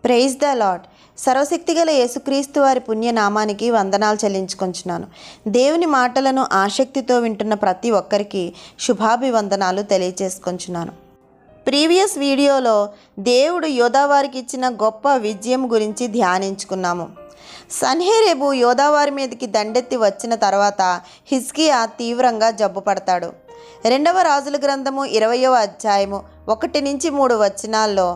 Praise the lord. సర్వశక్తిగల యేసుక్రీస్తు వారి పుణ్యనామానికి వందనాలు చెల్లించుకొంచున్నాను. దేవుని మాటలను ఆసక్తితో వింటున్న ప్రతి ఒక్కరికి శుభాభివందనాలు తెలియచేసుకొంచున్నాను. ప్రీవియస్ వీడియోలో దేవుడు యోధావారికి ఇచ్చిన గొప్ప విజయం గురించి ధ్యానించుకున్నాము. సన్హెరేబు యోధావారి మీదకి దండెత్తి వచ్చిన తర్వాత హిజ్కియా తీవ్రంగా జబ్బు పడతాడు. 2వ రాజుల గ్రంథము 20వ అధ్యాయము 1-3 వచనాల్లో,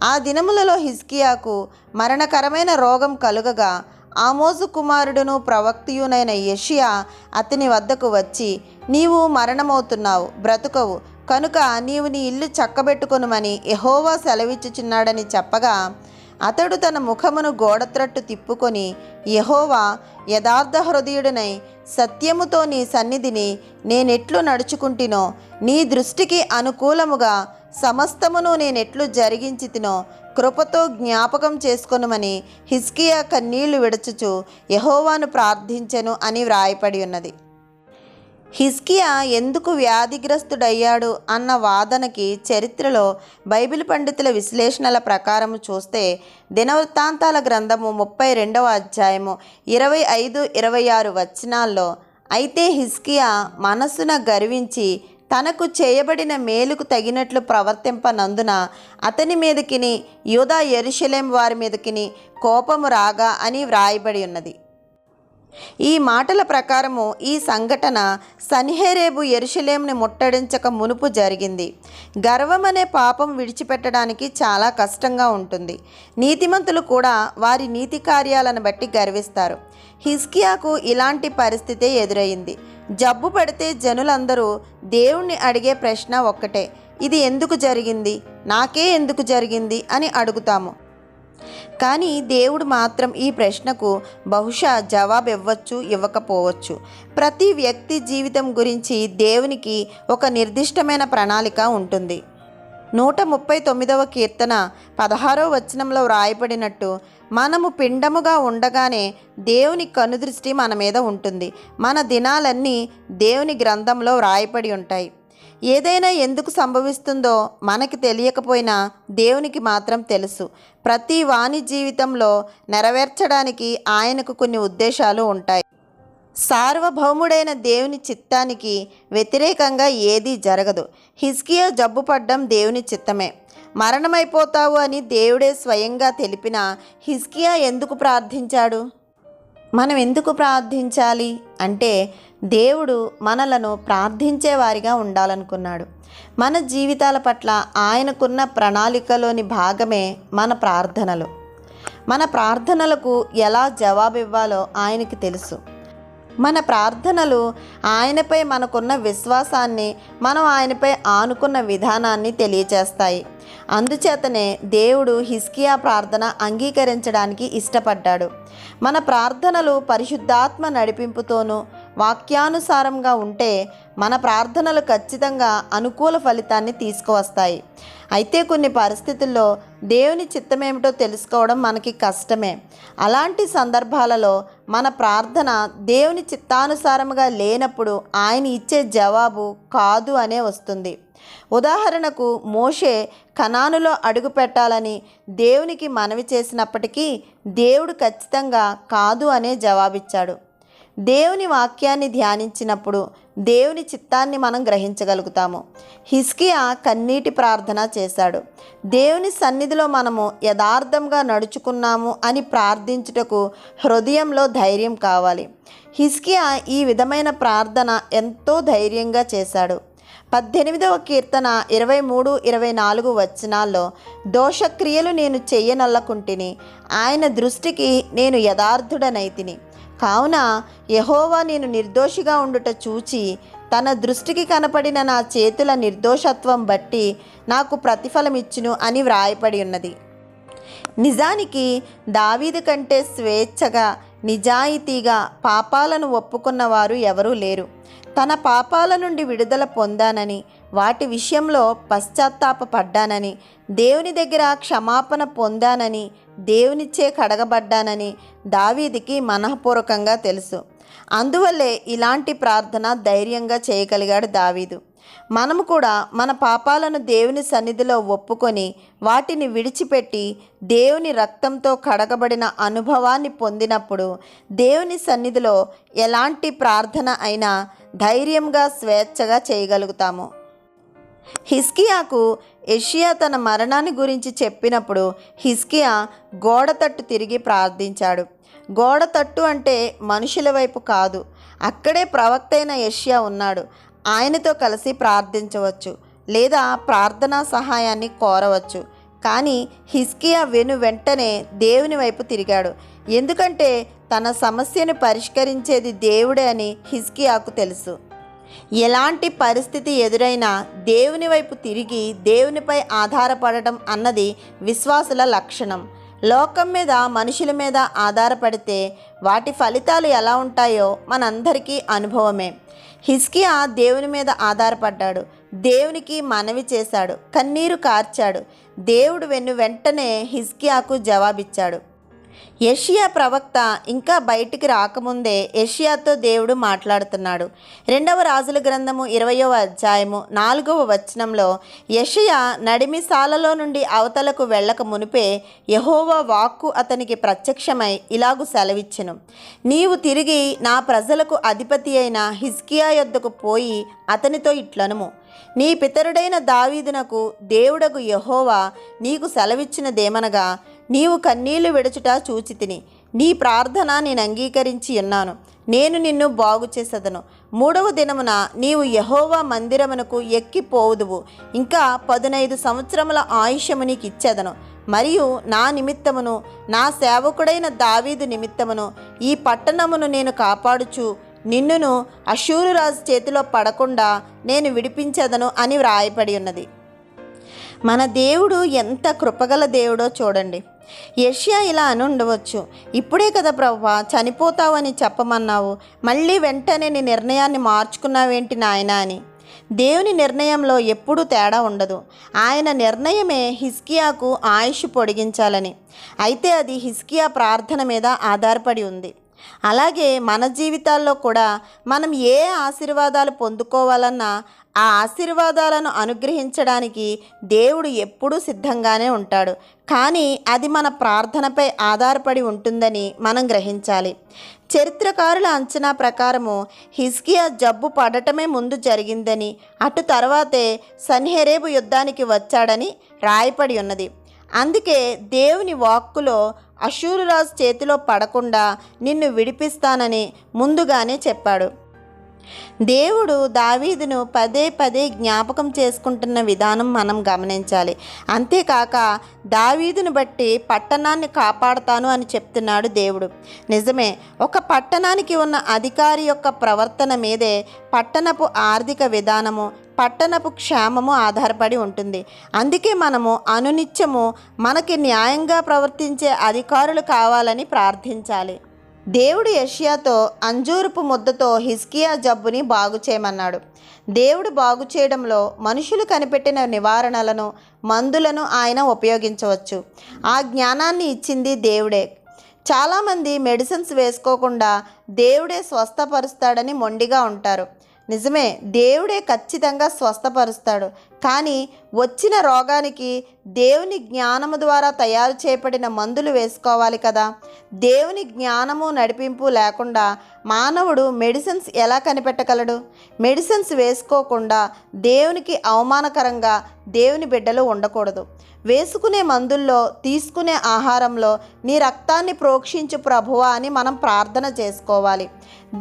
ఆ దినములలో హిజ్కియాకు మరణకరమైన రోగం కలుగగా ఆమోజు కుమారుడును ప్రవక్తయునైన యెషయా అతని వద్దకు వచ్చి, నీవు మరణమవుతున్నావు, బ్రతుకవు, కనుక నీవు నీ ఇల్లు చక్కబెట్టుకొనుమని యెహోవా సెలవిచ్చుచున్నాడని చెప్పగా, అతడు తన ముఖమును గోడత్రట్టు తిప్పుకొని, యెహోవా యథార్థ హృదయుడనై సత్యముతో నీ సన్నిధిని నేనెట్లు నడుచుకుంటినో, నీ దృష్టికి అనుకూలముగా సమస్తమును నేనెట్లు జరిగించితినో కృపతో జ్ఞాపకం చేసుకొనుమని హిజ్కియా కన్నీళ్లు విడచుచు యెహోవాను ప్రార్థించెను అని వ్రాయపడి ఉన్నది. హిజ్కియా ఎందుకు వ్యాధిగ్రస్తుడయ్యాడు అన్న వాదనకి చరిత్రలో బైబిల్ పండితుల విశ్లేషణల ప్రకారం చూస్తే, దినవృత్తాంతాల గ్రంథము 32వ అధ్యాయము 25-26 వచనాల్లో, అయితే హిజ్కియా మనస్సున గర్వించి తనకు చేయబడిన మేలుకు తగినట్లు ప్రవర్తింపనందున అతని మీదకిని యూదా యెరూషలేం వారి మీదకిని కోపము రాగా అని వ్రాయబడి ఉన్నది. ఈ మాటల ప్రకారము ఈ సంఘటన సన్హెరేబు యెరూషలేంని ముట్టడించక మునుపు జరిగింది. గర్వం అనే పాపం విడిచిపెట్టడానికి చాలా కష్టంగా ఉంటుంది. నీతిమంతులు కూడా వారి నీతి కార్యాలను బట్టి గర్విస్తారు. హిజ్కియాకు ఇలాంటి పరిస్థితే ఎదురైంది. జబ్బు పడితే జనులందరూ దేవుణ్ణి అడిగే ప్రశ్న ఒక్కటే, ఇది ఎందుకు జరిగింది, నాకే ఎందుకు జరిగింది అని అడుగుతాము. కానీ దేవుడు మాత్రం ఈ ప్రశ్నకు బహుశా జవాబు ఇవ్వచ్చు, ఇవ్వకపోవచ్చు. ప్రతి వ్యక్తి జీవితం గురించి దేవునికి ఒక నిర్దిష్టమైన ప్రణాళిక ఉంటుంది. 139వ కీర్తన 16వ వచనంలో వ్రాయబడినట్టు, మనము పిండముగా ఉండగానే దేవుని కనుదృష్టి మన మీద ఉంటుంది. మన దినాలన్నీ దేవుని గ్రంథంలో వ్రాయపడి ఉంటాయి. ఏదైనా ఎందుకు సంభవిస్తుందో మనకి తెలియకపోయినా దేవునికి మాత్రం తెలుసు. ప్రతి వాని జీవితంలో నెరవేర్చడానికి ఆయనకు కొన్ని ఉద్దేశాలు ఉంటాయి. సార్వభౌముడైన దేవుని చిత్తానికి వ్యతిరేకంగా ఏదీ జరగదు. హిజ్కియా జబ్బు పడ్డం దేవుని చిత్తమే. మరణమైపోతావు అని దేవుడే స్వయంగా తెలిపినా హిజ్కియా ఎందుకు ప్రార్థించాడు? మనం ఎందుకు ప్రార్థించాలి అంటే, దేవుడు మనలను ప్రార్థించే వారిగా ఉండాలనుకున్నాడు. మన జీవితాల పట్ల ఆయనకున్న ప్రణాళికలోని భాగమే మన ప్రార్థనలు. మన ప్రార్థనలకు ఎలా జవాబివ్వాలో ఆయనకి తెలుసు. మన ప్రార్థనలు ఆయనపై మనకున్న విశ్వాసాన్ని, మనం ఆయనపై ఆనుకున్న విధానాన్ని తెలియచేస్తాయి. అందుచేతనే దేవుడు హిజ్కియా ప్రార్థన అంగీకరించడానికి ఇష్టపడ్డాడు. మన ప్రార్థనలు పరిశుద్ధాత్మ నడిపింపుతోనూ వాక్యానుసారంగా ఉంటే మన ప్రార్థనలు ఖచ్చితంగా అనుకూల ఫలితాన్ని తీసుకువస్తాయి. అయితే కొన్ని పరిస్థితుల్లో దేవుని చిత్తమేమిటో తెలుసుకోవడం మనకి కష్టమే. అలాంటి సందర్భాలలో మన ప్రార్థన దేవుని చిత్తానుసారంగా లేనప్పుడు ఆయన ఇచ్చే జవాబు కాదు అనే వస్తుంది. ఉదాహరణకు, మోషే కనానులో అడుగు పెట్టాలని దేవునికి మనవి చేసినప్పటికీ దేవుడు ఖచ్చితంగా కాదు అనే జవాబిచ్చాడు. దేవుని వాక్యాన్ని ధ్యానించినప్పుడు దేవుని చిత్తాన్ని మనం గ్రహించగలుగుతాము. హిజ్కియా కన్నీటి ప్రార్థన చేశాడు. దేవుని సన్నిధిలో మనము యథార్థంగా నడుచుకున్నాము అని ప్రార్థించుటకు హృదయంలో ధైర్యం కావాలి. హిజ్కియా ఈ విధమైన ప్రార్థన ఎంతో ధైర్యంగా చేశాడు. 18వ కీర్తన 23-24 వచనాల్లో, దోషక్రియలు నేను చెయ్యనల్లకుంటిని, ఆయన దృష్టికి నేను యథార్థుడనైతిని, కావున యెహోవా నేను నిర్దోషిగా ఉండుట చూచి తన దృష్టికి కనపడిన నా చేతుల నిర్దోషత్వం బట్టి నాకు ప్రతిఫలమిచ్చును అని వ్రాయపడి ఉన్నది. నిజానికి దావీదు కంటే స్వేచ్ఛగా, నిజాయితీగా పాపాలను ఒప్పుకున్నవారు ఎవరూ లేరు. తన పాపాల నుండి విడుదల పొందానని, వాటి విషయంలో పశ్చాత్తాపపడ్డానని, దేవుని దగ్గర క్షమాపణ పొందానని, దేవునిచ్చే కడగబడ్డానని దావీదుకి మనఃపూర్వకంగా తెలుసు. అందువల్లే ఇలాంటి ప్రార్థన ధైర్యంగా చేయగలిగాడు దావీదు. మనము కూడా మన పాపాలను దేవుని సన్నిధిలో ఒప్పుకొని వాటిని విడిచిపెట్టి దేవుని రక్తంతో కడగబడిన అనుభవాన్ని పొందినప్పుడు దేవుని సన్నిధిలో ఎలాంటి ప్రార్థన అయినా ధైర్యంగా స్వేచ్ఛగా చేయగలుగుతాము. హిజ్కియాకు యెషయా తన మరణాన్ని గురించి చెప్పినప్పుడు హిజ్కియా గోడ తట్టు తిరిగి ప్రార్థించాడు. గోడ తట్టు అంటే మనుషుల వైపు కాదు, అక్కడే ప్రవక్త అయిన యెషయా ఉన్నాడు. ఆయనతో కలిసి ప్రార్థించవచ్చు లేదా ప్రార్థనా సహాయాన్ని కోరవచ్చు. కానీ హిజ్కియా వెంటనే దేవుని వైపు తిరిగాడు. ఎందుకంటే తన సమస్యను పరిష్కరించేది దేవుడే అని హిజ్కియాకు తెలుసు. ఎలాంటి పరిస్థితి ఎదురైనా దేవుని వైపు తిరిగి దేవునిపై ఆధారపడటం అన్నది విశ్వాసుల లక్షణం. లోకం మీద మనుషుల మీద ఆధారపడితే వాటి ఫలితాలు ఎలా ఉంటాయో మనందరికీ అనుభవమే. హిజ్కియా దేవుని మీద ఆధారపడ్డాడు, దేవునికి మనవి చేశాడు, కన్నీరు కార్చాడు. దేవుడు వెంటనే హిజ్కియాకు జవాబిచ్చాడు. యెషయా ప్రవక్త ఇంకా బయటికి రాకముందే యెషయాతో దేవుడు మాట్లాడుతున్నాడు. 2వ రాజుల గ్రంథము 20వ అధ్యాయము 4వ వచనంలో యెషయా నడిమిసాలలో నుండి అవతలకు వెళ్ళక మునిపే యెహోవా వాక్కు అతనికి ప్రత్యక్షమై ఇలాగు సెలవిచ్చెను, నీవు తిరిగి నా ప్రజలకు అధిపతి అయిన హిజ్కియా యొద్దకు పోయి అతనితో ఇట్లనుము, నీ పితరుడైన దావీదునకు దేవుడగు యెహోవా నీకు సెలవిచ్చినదేమనగా, నీవు కన్నీళ్లు విడుచుట చూచితిని, నీ ప్రార్థన నేను అంగీకరించి ఉన్నాను, నేను నిన్ను బాగు చేసేదను. 3వ దినమున నీవు యెహోవా మందిరమునకు ఎక్కిపోవుదువు, ఇంకా 15 సంవత్సరముల ఆయుష్యము నీకు ఇచ్చేదను. మరియు నా నిమిత్తమును నా సేవకుడైన దావీదు నిమిత్తమును ఈ పట్టణమును నేను కాపాడుచు నిన్నును అష్షూరు రాజు చేతిలో పడకుండా నేను విడిపించేదను అని వ్రాయబడి ఉన్నది. మన దేవుడు ఎంత కృపగల దేవుడో చూడండి. యెషయా ఇలా అని ఉండవచ్చు, ఇప్పుడే కదా ప్రభువా చనిపోతావని చెప్పమన్నావు, మళ్ళీ వెంటనే నీ నిర్ణయాన్ని మార్చుకున్నావేంటి నాయనా అని. దేవుని నిర్ణయంలో ఎప్పుడూ తేడా ఉండదు. ఆయన నిర్ణయమే హిజ్కియాకు ఆయుష్ పొడిగించాలని. అయితే అది హిజ్కియా ప్రార్థన మీద ఆధారపడి ఉంది. అలాగే మన జీవితాల్లో కూడా మనం ఏ ఆశీర్వాదాలు పొందుకోవాలన్నా ఆ ఆశీర్వాదాలను అనుగ్రహించడానికి దేవుడు ఎప్పుడూ సిద్ధంగానే ఉంటాడు. కానీ అది మన ప్రార్థనపై ఆధారపడి ఉంటుందని మనం గ్రహించాలి. చరిత్రకారుల అంచనా ప్రకారము హిజ్కియా జబ్బు పడటమే ముందు జరిగిందని, అటు తర్వాతే సన్హెరేబు యుద్ధానికి వచ్చాడని రాయపడి ఉన్నది. అందుకే దేవుని వాక్కులో అష్షూరు రాజు చేతిలో పడకుండా నిన్ను విడిపిస్తానని ముందుగానే చెప్పాడు. దేవుడు దావీదును పదే పదే జ్ఞాపకం చేసుకుంటున్న విధానం మనం గమనించాలి. అంతేకాక దావీదును బట్టి పట్టణాన్ని కాపాడుతాను అని చెప్తున్నాడు దేవుడు. నిజమే, ఒక పట్టణానికి ఉన్న అధికారి యొక్క ప్రవర్తన మీదే పట్టణపు ఆర్థిక విధానము, పట్టణపు క్షేమము ఆధారపడి ఉంటుంది. అందుకే మనము అనునిత్యము మనకి న్యాయంగా ప్రవర్తించే అధికారులు కావాలని ప్రార్థించాలి. దేవుడు యెషయాతో అంజూరపు ముద్దతో హిజ్కియా జబ్బుని బాగు చేయమన్నాడు. దేవుడు బాగు చేయడంలో మనుషులు కనిపెట్టిన నివారణలను, మందులను ఆయన ఉపయోగించవచ్చు. ఆ జ్ఞానాన్ని ఇచ్చింది దేవుడే. చాలామంది మెడిసిన్స్ వేసుకోకుండా దేవుడే స్వస్థపరుస్తాడని మొండిగా ఉంటారు. నిజమే, దేవుడే ఖచ్చితంగా స్వస్థపరుస్తాడు. కానీ వచ్చిన రోగానికి దేవుని జ్ఞానము ద్వారా తయారు చేయబడిన మందులు వేసుకోవాలి కదా. దేవుని జ్ఞానము నడిపింపు లేకుండా మానవుడు మెడిసిన్స్ ఎలా కనిపెట్టగలడు? మెడిసిన్స్ వేసుకోకుండా దేవునికి అవమానకరంగా దేవుని బిడ్డలు ఉండకూడదు. వేసుకునే మందుల్లో, తీసుకునే ఆహారంలో నీ రక్తాన్ని ప్రోక్షించు ప్రభువా అని మనం ప్రార్థన చేసుకోవాలి.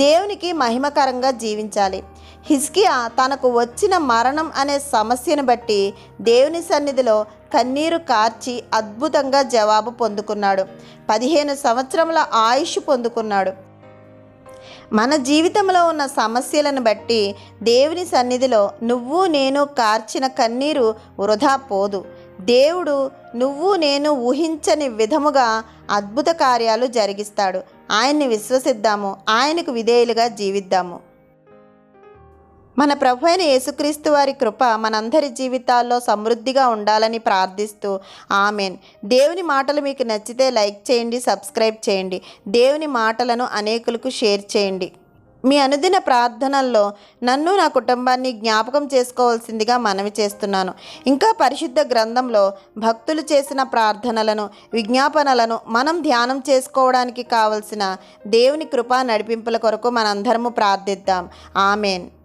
దేవునికి మహిమకరంగా జీవించాలి. హిజ్కియా తనకు వచ్చిన మరణం అనే సమస్యను బట్టి దేవుని సన్నిధిలో కన్నీరు కార్చి అద్భుతంగా జవాబు పొందుకున్నాడు. 15 సంవత్సరముల ఆయుష్ పొందుకున్నాడు. మన జీవితంలో ఉన్న సమస్యలను బట్టి దేవుని సన్నిధిలో నువ్వు నేను కార్చిన కన్నీరు వృధా పోదు. దేవుడు నువ్వు నేను ఊహించని విధముగా అద్భుత కార్యాలు జరిగిస్తాడు. ఆయన్ని విశ్వసిద్దాము, ఆయనకు విధేయులుగా జీవిద్దాము. మన ప్రభు అయిన యేసుక్రీస్తు వారి కృప మనందరి జీవితాల్లో సమృద్ధిగా ఉండాలని ప్రార్థిస్తూ ఆమెన్. దేవుని మాటలు మీకు నచ్చితే లైక్ చేయండి, సబ్స్క్రైబ్ చేయండి. దేవుని మాటలను అనేకులకు షేర్ చేయండి. మీ అనుదిన ప్రార్థనల్లో నన్ను నా కుటుంబాన్ని జ్ఞాపకం చేసుకోవాల్సిందిగా మనవి చేస్తున్నాను. ఇంకా పరిశుద్ధ గ్రంథంలో భక్తులు చేసిన ప్రార్థనలను, విజ్ఞాపనలను మనం ధ్యానం చేసుకోవడానికి కావలసిన దేవుని కృపా నడిపింపుల కొరకు మనందరము ప్రార్థిద్దాం. ఆమెన్.